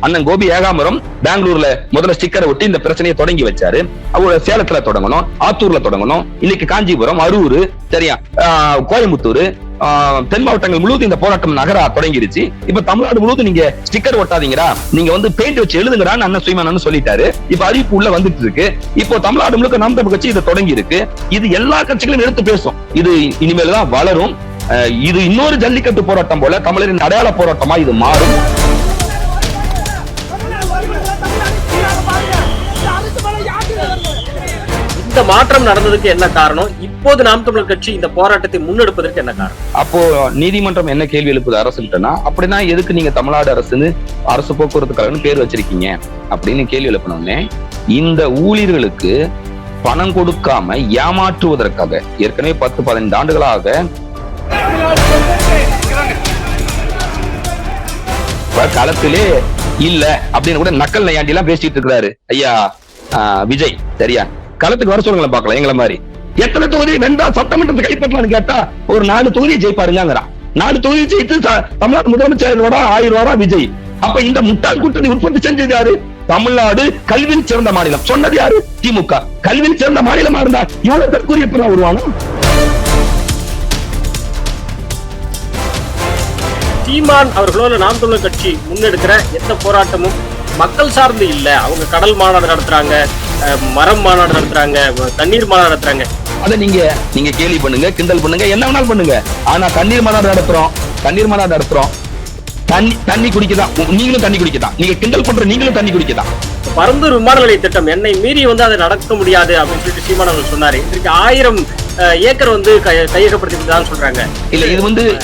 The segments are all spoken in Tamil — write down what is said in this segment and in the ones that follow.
அண்ணன் கோபி ஏகாம்பரம் பெங்களூர்ல முதல்ல ஸ்டிக்கரை ஒட்டி இந்த பிரச்சனையை தொடங்கி வச்சாரு. அவரோட சேலத்துல தொடங்கணும், ஆத்தூர்ல தொடங்கணும், இன்னைக்கு காஞ்சிபுரம், அரூர், சரியா, கோயம்புத்தூர், தென் மாவட்டங்கள் முழுவதும் இந்த போராட்டம் நகர தொடங்கிருச்சு. இப்ப தமிழ்நாடு முழுவதும் நீங்க ஸ்டிக்கர் ஒட்டாதீங்கடா, நீங்க வந்து பெயிண்ட் வச்சு எழுதுங்கடான்னு அண்ணன் சீமான் சொல்லிட்டாரு. இப்ப அறிவிப்பு உள்ள வந்துட்டு இருக்கு. இப்போ தமிழ்நாடு முழுக்க நாம் தமிழ் கட்சி இதை தொடங்கி இருக்கு. இது எல்லா கட்சிகளும் எடுத்து பேசும். இது இனிமேல் தான் வளரும். இது இன்னொரு ஜல்லிக்கட்டு போராட்டம் போல தமிழரின் அடையாள போராட்டமா இது மாறும். இந்த மாற்றம் நடந்ததுக்கு என்ன காரணம்? இப்போது நாம் தமிழர் கட்சி இந்த போராட்டத்தை முன்னெடுப்பதற்கு என்ன காரணம்? அப்போ நீதிமன்றம் என்ன கேள்வி எழுப்புது அரசுகிட்டனா, அப்படின்னா எதுக்கு நீங்க தமிழ்நாடு அரசுன்னு அரசு போக்குவரத்து கழகம்னு பேர் வச்சிருக்கீங்க அப்படின்னு கேள்வி எழுப்பினோடனே, இந்த ஊழியர்களுக்கு பணம் கொடுக்காம ஏமாற்றுவதற்காக ஏற்கனவே 10-15 ஆண்டுகளாக களத்திலே இல்ல அப்படின்னு கூட நக்கல் நையாண்டி எல்லாம் பேசிட்டு இருக்கிறாரு ஐயா விஜய். சரியா, களத்துக்கு வர சொல்லுங்களேன் பாக்கலாம். எங்களை மாதிரி எத்தனை தொகுதி வென்றா சட்டமன்றத்தை கைப்பற்றலாம்னு கேட்டா ஒரு 4 தொகுதியை ஜெயிப்பாருங்கிறான். 4 தொகுதி ஜெயித்து தமிழ்நாடு முதலமைச்சரோட 1000 ரூபா விஜய். அப்ப இந்த முட்டாள் கூட்டணி உற்பத்தி செஞ்சது யாரு? தமிழ்நாடு கல்வியில் சிறந்த மாநிலம் சொன்னது யாரு? திமுக. கல்வியில் சிறந்த மாநிலமா இருந்தா இவ்வளவு தற்கொலை எப்ப உருவானும்? சீமான் அவர்களோட நாம் தமிழர் கட்சி முன்னெடுக்கிற எந்த போராட்டமும் மக்கள் சார்ந்து இல்ல. அவங்க கடல் மாநாடு நடத்துறாங்க, மரம் மாநாடு நடத்துறாங்க, தண்ணீர் மாநாடு நடத்துறாங்க. அதை நீங்க கேலி பண்ணுங்க, கிண்டல் பண்ணுங்க, என்ன வேணாலும் பண்ணுங்க. ஆனா தண்ணீர் மாநாடு நடத்துறோம், தண்ணி குடிக்கதான், நீங்களும் தண்ணி குடிக்கதான். நீங்க கிண்டல் பண்ற நீங்களும் தண்ணி குடிக்கதான். பரந்தூர் விமான நிலைய திட்டம் என்னை மீறி அதை நடக்க முடியாது அப்படின்னு சொல்லிட்டு சீமான் அவர்கள் சொன்னாரு. இன்றைக்கு 1000 ஏக்கர் கையகப்படுத்திதான் சொல்றாங்க. இல்ல,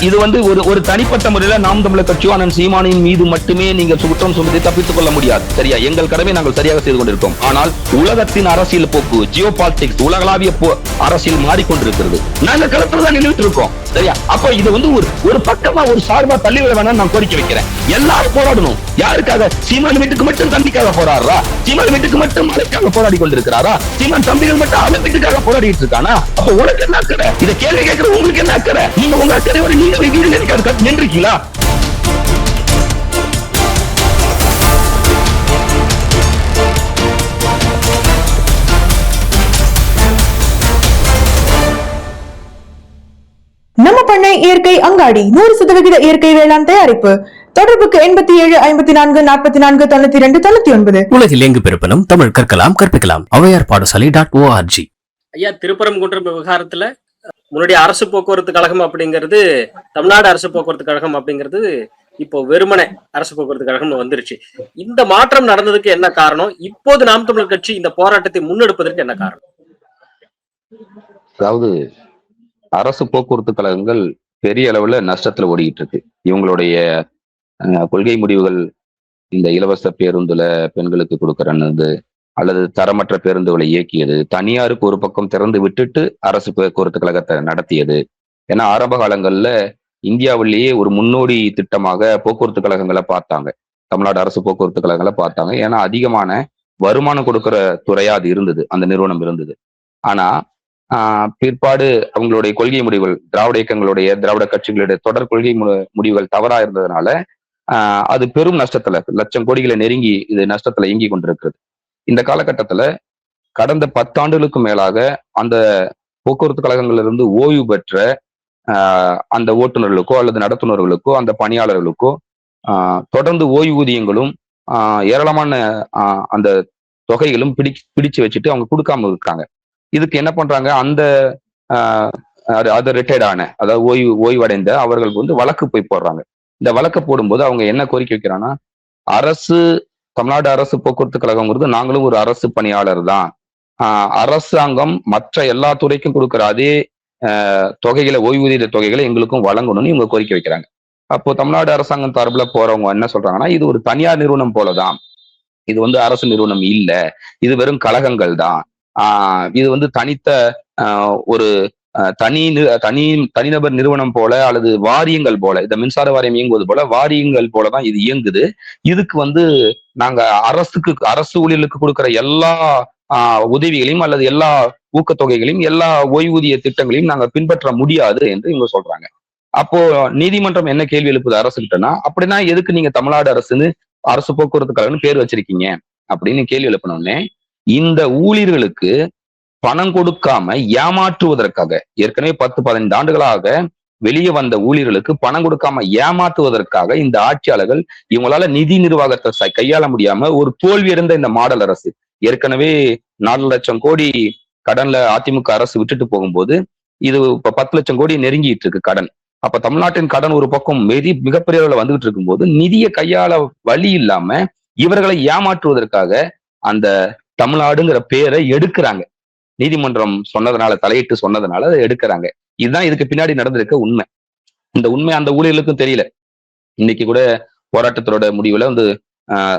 இது வந்து ஒரு தனிப்பட்ட முறையில நாம் தமிழர் கட்சியோ அண்ணன் சீமானின் மீது மட்டுமே நீங்க குற்றம் சொல்வதை தப்பித்துக் கொள்ள முடியாது. சரியா, எங்கள் கடமை நாங்கள் சரியாக செய்து கொண்டிருக்கோம். ஆனால் உலகத்தின் அரசியல் போக்கு, ஜியோ பாலிடிக்ஸ், உலகளாவிய அரசியல் மாறிக்கொண்டிருக்கிறது. நாங்க களத்துல தான் நின்றுட்டு இருக்கோம். சரியா, அப்ப இது வந்து ஒரு பக்கமா ஒரு சார்பா தள்ளிவிட வேணாம் நான் கோரிக்கை வைக்கிறேன். எல்லாரும் போராடணும். யாருக்காக? சீமான் வீட்டுக்கு மட்டும் தண்ணிக்காக போராடுறா? சீமான் வீட்டுக்கு மட்டும் மழைக்காக போராடி கொண்டிருக்கிறாரா? சீமான் தம்பிகள் மட்டும் அவன் வீட்டுக்காக போராடிட்டு இருக்கானா? அப்ப உனக்கு என்ன அக்கறை? இதை கேள்வி கேட்கிற உங்களுக்கு என்ன அக்கறை? நீங்க உங்க அக்கறையோட நீங்க நின்றுக்கீங்களா? நம்ம பண்ணை இயற்கை அங்காடி 100% இயற்கை வேளாண் தயாரிப்பு. தொடர்புக்கு 87 54 44 92 99. உலகில் எங்கு பிறப்பினும் தமிழ் கற்கலாம், கற்பிக்கலாம். ஔவையார் பாடசாலை .org. ஐயா, திருப்பரங்குன்றம் விவகாரத்துல முன்னாடி அரசு போக்குவரத்து கழகம் அப்படிங்கிறது தமிழ்நாடு அரசு போக்குவரத்து கழகம் அப்படிங்கிறது இப்போ வெறுமனே அரசு போக்குவரத்து கழகம் வந்துருச்சு. இந்த மாற்றம் நடந்ததுக்கு என்ன காரணம்? இப்போது நாம் தமிழர் கட்சி இந்த போராட்டத்தை முன்னெடுப்பதற்கு என்ன காரணம்? அதாவது அரசு போக்குவரத்து கழகங்கள் பெரிய அளவுல நஷ்டத்துல ஓடிக்கிட்டு இருக்கு. இவங்களுடைய கொள்கை முடிவுகள், இந்த இலவச பேருந்துல பெண்களுக்கு கொடுக்கறது அல்லது தரமற்ற பேருந்துகளை இயக்கியது, தனியாருக்கு ஒரு பக்கம் திறந்து விட்டுட்டு அரசு போக்குவரத்து கழகத்தை நடத்தியது. ஏன்னா ஆரம்ப காலங்கள்ல இந்தியாவிலேயே ஒரு முன்னோடி திட்டமாக போக்குவரத்து கழகங்களை பார்த்தாங்க, தமிழ்நாடு அரசு போக்குவரத்து கழகங்களை பார்த்தாங்க. ஏன்னா அதிகமான வருமானம் கொடுக்கிற துறையா அது இருந்தது, அந்த நிறுவனம் இருந்தது. ஆனா பிற்பாடு அவங்களுடைய கொள்கை முடிவுகள், திராவிட இயக்கங்களுடைய, திராவிட கட்சிகளுடைய தொடர் கொள்கை முடிவுகள் தவறா இருந்ததுனால அது பெரும் நஷ்டத்துல, லட்சம் கோடிகளை நெருங்கி இது நஷ்டத்துல இயங்கி கொண்டிருக்கிறது. இந்த காலகட்டத்துல கடந்த 10 ஆண்டுகளுக்கு மேலாக அந்த போக்குவரத்து கழகங்களிலிருந்து ஓய்வு பெற்ற அந்த ஓட்டுநர்களுக்கோ அல்லது நடத்துனர்களுக்கோ அந்த பணியாளர்களுக்கோ தொடர்ந்து ஓய்வூதியங்களும் ஏராளமான அந்த தொகைகளும் பிடிச்சு வச்சுட்டு அவங்க கொடுக்காம இருக்காங்க. இதுக்கு என்ன பண்றாங்க? அந்த ரிட்டையர்ட் ஆன, அதாவது ஓய்வடைந்த அவர்கள் வந்து வழக்கு போய் போடுறாங்க. இந்த வழக்கு போடும்போது அவங்க என்ன கோரிக்கை வைக்கிறாங்கன்னா, தமிழ்நாடு அரசு போக்குவரத்து கழகம்ங்கிறது நாங்களும் ஒரு அரசு பணியாளர் தான், அரசாங்கம் மற்ற எல்லா துறைக்கும் கொடுக்குற அதே தொகைகளை, ஓய்வூதிய தொகைகளை எங்களுக்கும் வழங்கணும்னு இவங்க கோரிக்கை வைக்கிறாங்க. அப்போ தமிழ்நாடு அரசாங்கம் சார்பில் போறவங்க என்ன சொல்றாங்கன்னா, இது ஒரு தனியார் நிறுவனம் போலதான், இது வந்து அரசு நிறுவனம் இல்ல, இது வெறும் கழகங்கள் தான், இது வந்து தனித்த ஒரு தனிநபர் நிறுவனம் போல அல்லது வாரியங்கள் போல, இந்த மின்சார வாரியம் இயங்குவது போல வாரியங்கள் போலதான் இது இயங்குது. இதுக்கு வந்து நாங்க அரசு ஊழியர்களுக்கு கொடுக்கிற எல்லா உதவிகளையும் அல்லது எல்லா ஊக்கத்தொகைகளையும் எல்லா ஓய்வூதிய திட்டங்களையும் நாங்க பின்பற்ற முடியாது என்று இவங்க சொல்றாங்க. அப்போ நீதிமன்றம் என்ன கேள்வி எழுப்புது அரசுகிட்டனா, அப்படின்னா எதுக்கு நீங்க தமிழ்நாடு அரசுன்னு அரசு போக்குவரத்து கழகம்னு பேர் வச்சிருக்கீங்க அப்படின்னு கேள்வி எழுப்பினோடனே, இந்த ஊழியர்களுக்கு பணம் கொடுக்காம ஏமாற்றுவதற்காக, ஏற்கனவே 10-15 ஆண்டுகளாக வெளியே வந்த ஊழியர்களுக்கு பணம் கொடுக்காம ஏமாற்றுவதற்காக இந்த ஆட்சியாளர்கள் இவங்களால நிதி நிர்வாகத்தை கையாள முடியாம ஒரு தோல்வி அடைந்த இந்த மாடல் அரசு, ஏற்கனவே 4 லட்சம் கோடி கடன்ல அதிமுக அரசு விட்டுட்டு போகும்போது இது இப்ப 10 லட்சம் கோடி நெருங்கிட்டு இருக்கு கடன். அப்ப தமிழ்நாட்டின் கடன் ஒரு பக்கம் மிகப்பெரிய அளவுல வந்துகிட்டு இருக்கும் போது நிதியை கையாள வழி இல்லாம இவர்களை ஏமாற்றுவதற்காக அந்த தமிழ்நாடுங்கிற பேரை எடுக்கிறாங்க. நீதிமன்றம் சொன்னதுனால, தலையிட்டு சொன்னதுனால அதை எடுக்கிறாங்க. இதுதான் இதுக்கு பின்னாடி நடந்திருக்க உண்மை. இந்த உண்மை அந்த ஊழியர்களுக்கும் தெரியல. இன்னைக்கு கூட போராட்டத்தோட முடிவுல வந்து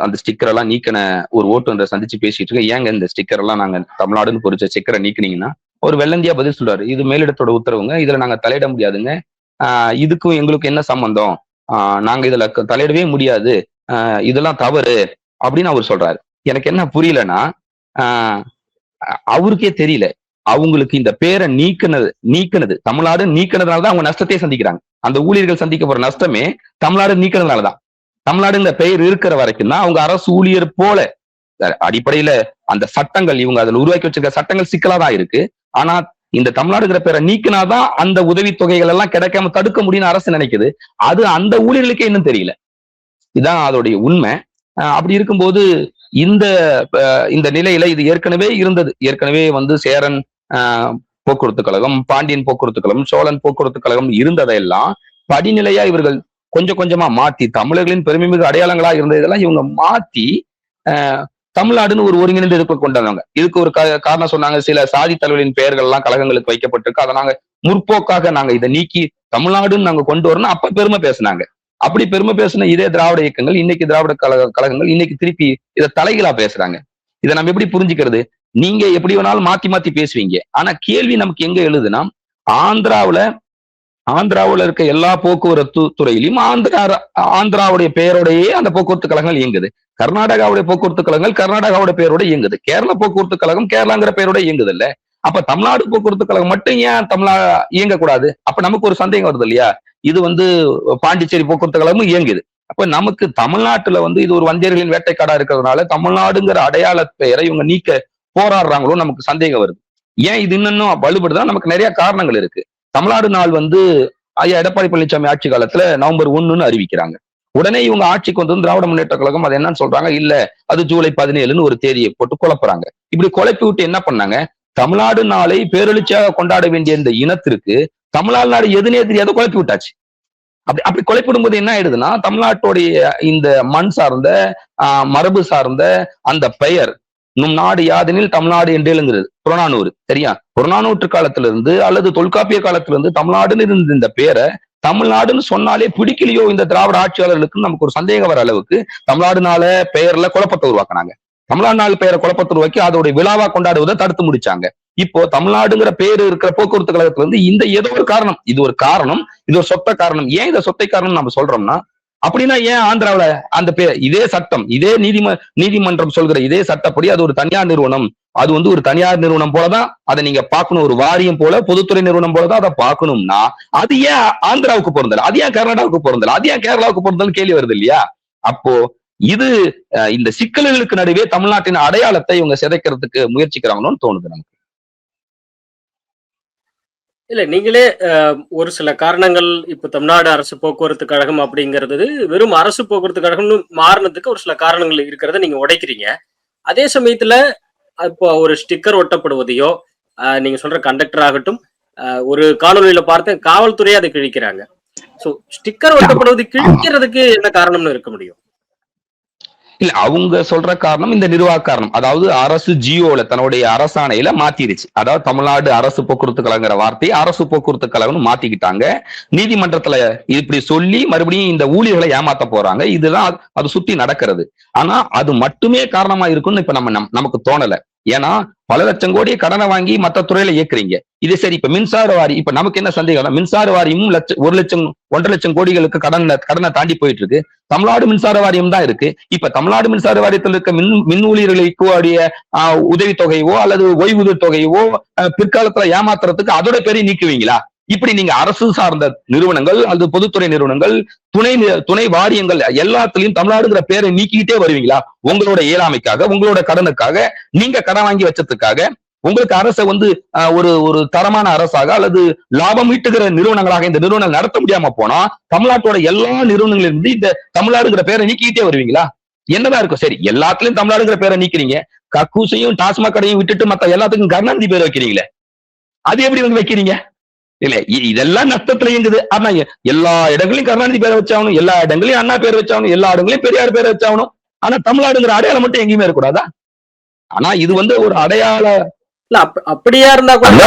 அந்த ஸ்டிக்கர் எல்லாம் நீக்கின ஒரு ஓட்டுநரை சந்திச்சு பேசிட்டு இருக்க, ஏங்க இந்த ஸ்டிக்கர் எல்லாம் நாங்க தமிழ்நாடுன்னு பொறிச்ச ஸ்டிக்கரை நீக்கினீங்கன்னா ஒரு வெள்ளந்தியா பதில் சொல்றாரு, இது மேலிடத்தோட உத்தரவுங்க, இதுல நாங்க தலையிட முடியாதுங்க, இதுக்கும் எங்களுக்கு என்ன சம்பந்தம், நாங்க இதுல தலையிடவே முடியாது, இதெல்லாம் தவறு அப்படின்னு அவர் சொல்றாரு. எனக்கு என்ன புரியலன்னா, அவருக்கே தெரியல அவங்களுக்கு இந்த பேரை நீக்கினது தமிழ்நாடு நீக்கினதுனாலதான் அவங்க நஷ்டத்தையே சந்திக்கிறாங்க. அந்த ஊழியர்கள் சந்திக்க போற நஷ்டமே தமிழ்நாடு நீக்கினதுனாலதான். தமிழ்நாடு இந்த பெயர் இருக்கிற வரைக்கும் தான் அவங்க அரசு ஊழியர் போல அடிப்படையில அந்த சட்டங்கள், இவங்க அதுல உருவாக்கி வச்சிருக்க சட்டங்கள் சிக்கலாதான் இருக்கு. ஆனா இந்த தமிழ்நாடுங்கிற பேரை நீக்கினாதான் அந்த உதவித்தொகைகள் எல்லாம் கிடைக்காம தடுக்க முடியும்னு அரசு நினைக்குது. அது அந்த ஊழியர்களுக்கே இன்னும் தெரியல. இதுதான் அதோடைய உண்மை. அப்படி இருக்கும்போது இந்த நிலையில இது ஏற்கனவே இருந்தது. ஏற்கனவே வந்து சேரன் போக்குவரத்து கழகம், பாண்டியன் போக்குவரத்து கழகம், சோழன் போக்குவரத்து கழகம் இருந்ததையெல்லாம் படிநிலையா இவர்கள் கொஞ்சம் கொஞ்சமா மாத்தி, தமிழர்களின் பெருமைமிகு அடையாளங்களா இருந்த இதெல்லாம் இவங்க மாத்தி தமிழ்நாடுன்னு ஒரு ஒருங்கிணைந்த இதுக்கு கொண்டு வந்தாங்க. இதுக்கு ஒரு காரணம் சொன்னாங்க, சில சாதி தலைவர்களின் பெயர்கள் எல்லாம் கழகங்களுக்கு வைக்கப்பட்டிருக்கு, அதை நாங்க முற்போக்காக நாங்க இதை நீக்கி தமிழ்நாடுன்னு நாங்க கொண்டு வரணும் அப்ப பெருமை பேசினாங்க. அப்படி பெருமை பேசின இதே திராவிட இயக்கங்கள் இன்னைக்கு திராவிட கழகங்கள் இன்னைக்கு திருப்பி இதை தலைகளா பேசுறாங்க. இதை நம்ம எப்படி புரிஞ்சுக்கிறது? நீங்க எப்படி வேணாலும் மாத்தி மாத்தி பேசுவீங்க, ஆனா கேள்வி நமக்கு எங்க எழுதுனா, ஆந்திராவுல இருக்க எல்லா போக்குவரத்து துறையிலும் ஆந்திராவுடைய பெயரோடையே அந்த போக்குவரத்து கழகங்கள் இயங்குது. கர்நாடகாவுடைய போக்குவரத்து கழகங்கள் கர்நாடகாவுடைய பெயரோட இயங்குது. கேரள போக்குவரத்து கழகம் கேரளாங்கிற பெயரோட இயங்குது இல்ல. அப்ப தமிழ்நாடு போக்குவரத்து கழகம் மட்டும் ஏன் இயங்கக்கூடாது? அப்ப நமக்கு ஒரு சந்தேகம் வருது இல்லையா? இது வந்து பாண்டிச்சேரி போக்குவரத்து கழகமும் இயங்குது. அப்ப நமக்கு தமிழ்நாட்டுல வந்து இது ஒரு வந்தியர்களின் வேட்டைக்காடா இருக்கிறதுனால தமிழ்நாடுங்கிற அடையாள பெயரை இவங்க நீக்க போராடுறாங்களோ நமக்கு சந்தேகம் வருது. ஏன் இது இன்னும் வலுப்படுதான்? நமக்கு நிறைய காரணங்கள் இருக்கு. தமிழ்நாடு நாள் வந்து ஐயா எடப்பாடி பழனிசாமி ஆட்சி காலத்துல நவம்பர் 1ன்னு அறிவிக்கிறாங்க. உடனே இவங்க ஆட்சிக்கு வந்து திராவிட முன்னேற்ற கழகம் அது என்னன்னு சொல்றாங்க, இல்ல அது ஜூலை 17ன்னு ஒரு தேதியை போட்டு குழப்புறாங்க. இப்படி குழப்பி விட்டு என்ன பண்ணாங்க, தமிழ்நாடு நாளை பேரெழுச்சியாக கொண்டாட வேண்டிய இந்த இனத்திற்கு தமிழ்நாடு நாடு எதுனே தெரியாத குழப்பி விட்டாச்சு. அப்படி குழப்பிடும் போது என்ன ஆயிடுதுன்னா, தமிழ்நாட்டுடைய இந்த மண் சார்ந்த மரபு சார்ந்த அந்த பெயர் நம் நாடு யாதெனில் தமிழ்நாடு என்றேலுங்கிறது புறநானூறு. சரியா? புறநானூற்று காலத்துல இருந்து அல்லது தொல்காப்பிய காலத்துல இருந்து தமிழ்நாடுன்னு இருந்த இந்த பேரை தமிழ்நாடுன்னு சொன்னாலே பிடிக்கலையோ இந்த திராவிட ஆட்சியாளர்களுக்கு நமக்கு ஒரு சந்தேகம் வர அளவுக்கு தமிழ்நாடுனால பெயர்ல குழப்பத்தை உருவாக்குனாங்க. தமிழ்நாடு நாள் பெயரை குழப்பத்தை உருவாக்கி அதோடைய விழாவா கொண்டாடுவதை தடுத்து முடிச்சாங்க. இப்போ தமிழ்நாடுங்கிற பேரு இருக்கிற போக்குவரத்து கழகத்துல வந்து இந்த ஏதோ ஒரு காரணம், இது ஒரு காரணம், இது ஒரு சொத்த காரணம். ஏன் இதை சொத்தை காரணம் நம்ம சொல்றோம்னா, அப்படின்னா ஏன் ஆந்திராவில அந்த பேர் இதே சட்டம், இதே நீதிமன்றம் சொல்கிற இதே சட்டப்படி அது ஒரு தனியார் நிறுவனம், அது வந்து ஒரு தனியார் நிறுவனம் போலதான் அதை நீங்க பார்க்கணும், ஒரு வாரியம் போல பொதுத்துறை நிறுவனம் போலதான் அதை பார்க்கணும்னா அது ஏன் ஆந்திராவுக்கு பொருந்தல, அது ஏன் கர்நாடகாவுக்கு பொருந்தல, அது ஏன் கேரளாவுக்கு பொருந்தல் கேள்வி வருது இல்லையா? அப்போ இது இந்த சிக்கல்களுக்கு நடுவே தமிழ்நாட்டின் அடையாளத்தை இவங்க சிதைக்கிறதுக்கு முயற்சிக்கிறாங்கன்னு தோணுது நமக்கு. இல்ல, நீங்களே ஒரு சில காரணங்கள் இப்ப தமிழ்நாடு அரசு போக்குவரத்து கழகம் அப்படிங்கிறது வெறும் அரசு போக்குவரத்து கழகம்னு மாறினதுக்கு ஒரு சில காரணங்கள் இருக்கிறத நீங்க உடைக்கிறீங்க. அதே சமயத்துல இப்போ ஒரு ஸ்டிக்கர் ஒட்டப்படுவதையோ, நீங்க சொல்ற கண்டக்டர் ஆகட்டும், ஒரு காணொலியில பார்த்தேன் காவல்துறையை அதை கிழிக்கிறாங்க. சோ ஸ்டிக்கர் ஒட்டப்படுவது கிழிக்கிறதுக்கு என்ன காரணம்னு இருக்க முடியும்? இல்ல, அவங்க சொல்ற காரணம் இந்த நிர்வாக காரணம். அதாவது அரசு ஜியோல தன்னுடைய அரசாணையில மாத்திருச்சு. அதாவது தமிழ்நாடு அரசு போக்குவரத்து கழகங்கிற வார்த்தையை அரசு போக்குவரத்து கழகம்னு மாத்திக்கிட்டாங்க. நீதிமன்றத்துல இப்படி சொல்லி மறுபடியும் இந்த ஊழியர்களை ஏமாத்த போறாங்க. இதுதான் அது சுத்தி நடக்கிறது. ஆனா அது மட்டுமே காரணமா இருக்குன்னு இப்ப நமக்கு தோணல. ஏன்னா பல லட்சம் கோடி கடனை வாங்கி மற்ற துறையில இயக்குறீங்க. இது சரி. இப்ப மின்சார வாரி, இப்ப நமக்கு என்ன சந்தேகம், மின்சார வாரியமும் 1 லட்சம் கோடிகளுக்கு கடனை தாண்டி போயிட்டு இருக்கு. தமிழ்நாடு மின்சார வாரியம் தான் இருக்கு. இப்ப தமிழ்நாடு மின்சார வாரியத்தில் இருக்க மின் ஊழியர்களுக்கு உதவித்தொகையோ அல்லது ஓய்வூதிய தொகையோ பிற்காலத்துல ஏமாத்துறதுக்கு அதோட பேரையும் நீக்குவீங்களா? இப்படி நீங்க அரசு சார்ந்த நிறுவனங்கள் அல்லது பொதுத்துறை நிறுவனங்கள், துணை வாரியங்கள் எல்லாத்துலயும் தமிழ்நாடுங்கிற பேரை நீக்கிட்டே வருவீங்களா? உங்களோட இயலாமைக்காக, உங்களோட கடனுக்காக, நீங்க கடன் வாங்கி வச்சதுக்காக உங்களுக்கு அரசை ஒரு தரமான அரசாக அல்லது லாபம் ஈட்டுகிற நிறுவனங்களாக இந்த நிறுவனங்கள் நடத்த முடியாம போனா தமிழ்நாட்டோட எல்லா நிறுவனங்களிலிருந்து இந்த தமிழ்நாடுங்கிற பேரை நீக்கிட்டே வருவீங்களா? என்னதான் இருக்கும்? சரி, எல்லாத்துலயும் தமிழ்நாடுங்கிற பேரை நீக்கிறீங்க, கக்கூசையும் டாஸ்மாக் கடையும் விட்டுட்டு மத்த எல்லாத்துக்கும் கருணாநிதி பேர் வைக்கிறீங்களே, அது எப்படி வைக்கிறீங்க? இல்ல, இதெல்லாம் நஷ்டத்துல இயங்குது. ஆனா எல்லா இடங்களையும் கருணாநிதி பேரை வச்சாகணும், எல்லா இடங்களையும் அண்ணா பேர் வச்சாகணும், எல்லா இடங்களையும் பெரியார் பேரை வச்சாகணும். ஆனா தமிழ்நாடுங்கிற அடையாளம் மட்டும் எங்கேயுமே இருக்கக்கூடாதா? ஆனா இது ஒரு அடையாள அப்படியா இருந்தா கூட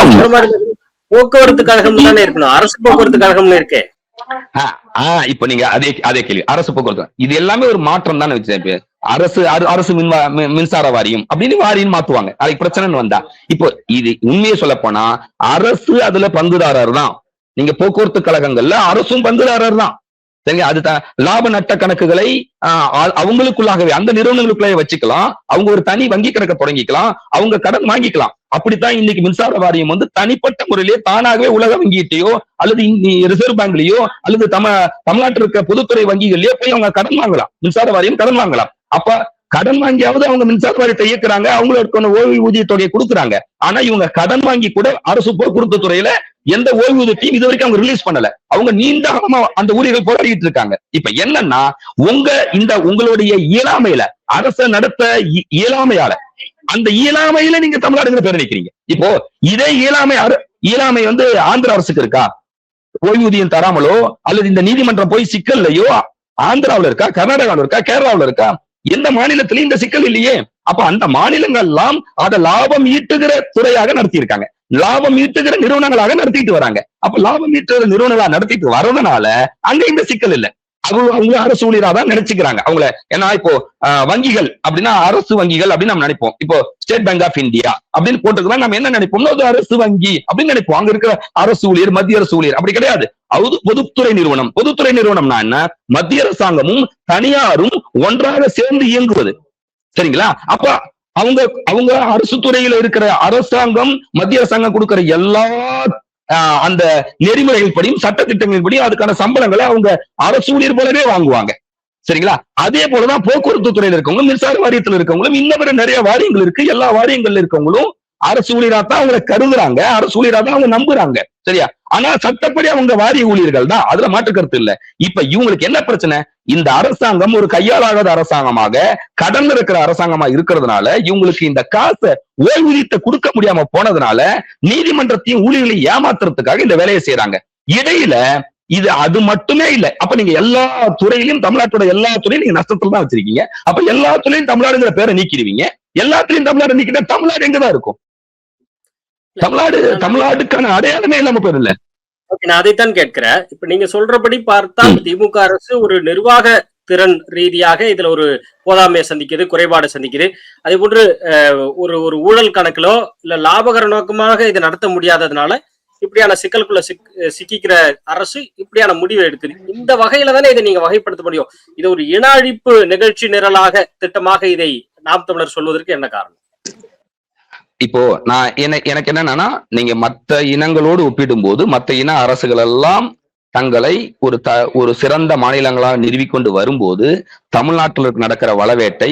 போக்குவரத்து கழகம் தானே இருக்கணும், அரசு போக்குவரத்து கழகம்னு இருக்கே. இப்ப நீங்க அதே கேள்வி, அரசு போக்குவரத்து இது எல்லாமே ஒரு மாற்றம் தானே வச்சு அரசு மின்சார வாரியம் அப்படின்னு வாரியம் மாத்துவாங்க. அதுக்கு பிரச்சனைன்னு வந்தா இப்போ இது உண்மையை சொல்ல போனா அரசு அதுல பங்குதாரர் தான். நீங்க போக்குவரத்து கழகங்கள்ல அரசும் பங்குதாரர் தான். சரிங்க, அது லாப நட்ட கணக்குகளை அவங்களுக்குள்ளாகவே அந்த நிறுவனங்களுக்குள்ளே வச்சுக்கலாம். அவங்க ஒரு தனி வங்கி கணக்கை தொடங்கிக்கலாம், அவங்க கடன் வாங்கிக்கலாம். அப்படித்தான் இன்னைக்கு மின்சார வாரியம் தனிப்பட்ட முறையிலேயே தானாகவே உலக வங்கியிட்டையோ அல்லது ரிசர்வ் பேங்க்லயோ அல்லது தமிழ்நாட்டில் இருக்க பொதுத்துறை வங்கிகள்லயோ போய் அவங்க கடன் வாங்கலாம். மின்சார வாரியம் கடன் வாங்கலாம். அப்ப கடன் வாங்கியாவது அவங்க மின்சார வாரியத்தை இயக்குறாங்க, அவங்களுக்கு ஓய்வூதிய தொகையை கொடுக்குறாங்க. ஆனா இவங்க கடன் வாங்கி கூட அரசு போக்குவரத்து துறையில எந்த ஓய்வூதியத்தையும் இது வரைக்கும் அவங்க ரிலீஸ் பண்ணல. அவங்க நீண்ட காலமா அந்த ஊழியர்கள் போராடிட்டு இருக்காங்க. இப்ப என்னன்னா உங்களுடைய இயலாமையில அரசை நடத்த இயலாமையால அந்த இயலாமையில நீங்க தமிழ்நாடுங்கிற பேர் நினைக்கிறீங்க. இப்போ இதே இயலாமை ஆந்திர அரசுக்கு இருக்கா? ஓய்வூதியம் தராமலோ அல்லது இந்த நீதிமன்றம் போய் சிக்கல்லையோ ஆந்திராவில இருக்கா, கர்நாடகாவில் இருக்கா, கேரளாவில் இருக்கா? எந்த மாநிலத்திலையும் இந்த சிக்கல் இல்லையே. அப்ப அந்த மாநிலங்கள் எல்லாம் அதை லாபம் ஈட்டுகிற துறையாக நடத்தி இருக்காங்க, லாபம் ஈட்டுகிற நிறுவனங்களாக நடத்திட்டு வராங்க. அப்ப லாபம் ஈட்டுகிற நிறுவனங்களா நடத்திட்டு வர்றதுனால அங்க இந்த சிக்கல் இல்லை. அவங்க அரசு ஊழியரா தான் நினைச்சுக்கிறாங்க அவங்கள. ஏன்னா இப்போ வங்கிகள் அப்படின்னா அரசு வங்கிகள் அப்படின்னு நம்ம நினைப்போம். இப்போ ஸ்டேட் பேங்க் ஆஃப் இந்தியா அப்படின்னு போட்டுக்கலாம், நம்ம என்ன நினைப்போம்னா அது அரசு வங்கி அப்படின்னு நினைப்போம். அங்க இருக்கிற அரசு ஊழியர் மத்திய அரசு ஊழியர் அப்படி கிடையாது. அது பொதுத்துறை நிறுவனம். பொதுத்துறை நிறுவனம்னா என்ன? மத்திய அரசாங்கமும் தனியாரும் ஒன்றாக சேர்ந்து இயங்குவது. சரிங்களா? அப்ப அவங்க அரசு துறையில இருக்கிற அரசாங்கம் மத்திய அரசாங்கம் கொடுக்கிற எல்லா அந்த நெறிமுறைகள் படியும் சட்டத்திட்டங்கள் படியும் அதுக்கான சம்பளங்களை அவங்க அரசு ஊழியர் போலவே வாங்குவாங்க. சரிங்களா? அதே போலதான் போக்குவரத்து துறையில இருக்கவங்களும் மின்சார வாரியத்தில் இருக்கவங்களும் இன்னும் நிறைய வாரியங்கள் இருக்கு. எல்லா வாரியங்கள்ல இருக்கவங்களும் அரசு ஊழியரா தான் அவங்களை கருதுறாங்க, அரசு ஊழியரா தான் அவங்க நம்புறாங்க. சரியா? ஆனா சட்டப்படி அவங்க வாரிய ஊழியர்கள் தான், அதுல மாற்று கருத்து இல்ல. இப்ப இவங்களுக்கு என்ன பிரச்சனை? இந்த அரசாங்கம் ஒரு கையாளாகாத அரசாங்கமாக கடன் இருக்கிற அரசாங்கமா இருக்கிறதுனால இவங்களுக்கு இந்த காசை ஓய்வூதியத்தை கொடுக்க முடியாம போனதுனால நீதிமன்றத்தையும் ஊழியர்களை ஏமாத்துறதுக்காக இந்த வேலையை செய்யறாங்க. இடையில அது மட்டுமே இல்ல. அப்ப நீங்க எல்லா துறையிலும் தமிழ்நாட்டோட எல்லா துறையும் நீங்க நஷ்டத்துல தான் வச்சிருக்கீங்க. அப்ப எல்லா துறையும் தமிழ்நாடுங்கிற பேரை நீக்கிடுவீங்க. எல்லாத்துலயும் தமிழ்நாடு நீக்கிட்டா தமிழ்நாடு எங்கதான் இருக்கும்? தமிழ்நாடுக்கான அடையாளமே இல்லாம போயிடல. நான் அதைத்தான் கேட்கிறேன். இப்ப நீங்க சொல்றபடி பார்த்தா திமுக அரசு ஒரு நிர்வாக திறன் ரீதியாக இதுல ஒரு போதாமையை சந்திக்குது, குறைபாடு சந்திக்குது. அதே போன்று ஒரு ஊழல் கணக்கிலோ இல்ல லாபகர நோக்கமாக இதை நடத்த முடியாததுனால இப்படியான சிக்கலுக்குள்ள சிக்கிக்கிற அரசு இப்படியான முடிவை எடுக்குது. இந்த வகையில தானே இதை நீங்க வகைப்படுத்த முடியும். இது ஒரு இன அழிப்பு நிகழ்ச்சி நிரலாக திட்டமாக இதை நாம் தமிழர் சொல்வதற்கு என்ன காரணம்? இப்போ எனக்கு என்னன்னா, நீங்க மற்ற இனங்களோடு ஒப்பிடும் போது மற்ற இன அரசுகள் எல்லாம் தங்களை ஒரு சிறந்த மாநிலங்களாக நிறுவிக்கொண்டு வரும்போது தமிழ்நாட்டில் நடக்கிற வளவேட்டை,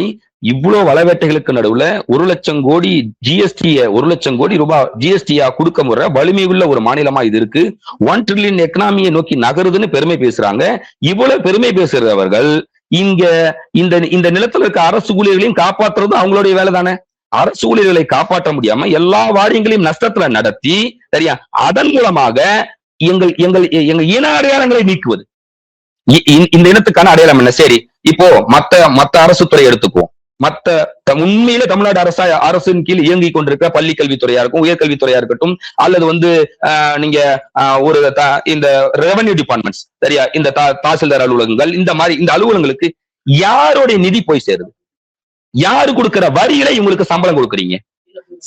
இவ்வளவு வளவேட்டைகளுக்கு நடுவுல 1 லட்சம் கோடி ஜிஎஸ்டிய 1 லட்சம் கோடி ரூபாய் ஜிஎஸ்டியா கொடுக்க முறை வலிமை உள்ள ஒரு மாநிலமா இது இருக்கு. 1 ட்ரில்லியன் எக்கனாமியை நோக்கி நகருதுன்னு பெருமை பேசுறாங்க. இவ்வளவு பெருமை பேசுறவர்கள் இந்த நிலத்துல இருக்க அரசு ஊழியர்களையும் காப்பாற்றுறது அவங்களுடைய வேலை தானே. அரசு ஊழியர்களை காப்பாற்ற முடியாம எல்லா வாரியங்களையும் நஷ்டத்துல நடத்தி, சரியா, அதன் மூலமாக எங்கள் இன அடையாளங்களை நீக்குவது. இந்த இனத்துக்கான அடையாளம் என்ன? சரி, இப்போ மத்த அரசு துறை எடுத்துக்குவோம். உண்மையில தமிழ்நாடு அரசின் கீழ் இயங்கிக் கொண்டிருக்க பள்ளி கல்வித்துறையா இருக்கும், உயர்கல்வித்துறையா இருக்கட்டும், அல்லது நீங்க இந்த ரெவன்யூ டிபார்ட்மெண்ட்ஸ், சரியா, இந்த தாசில்தார் அலுவலகங்கள், இந்த மாதிரி இந்த அலுவலகங்களுக்கு யாருடைய நிதி போய் சேருது? யாரு கொடுக்கிற வரியில இவங்களுக்கு சம்பளம் கொடுக்குறீங்க?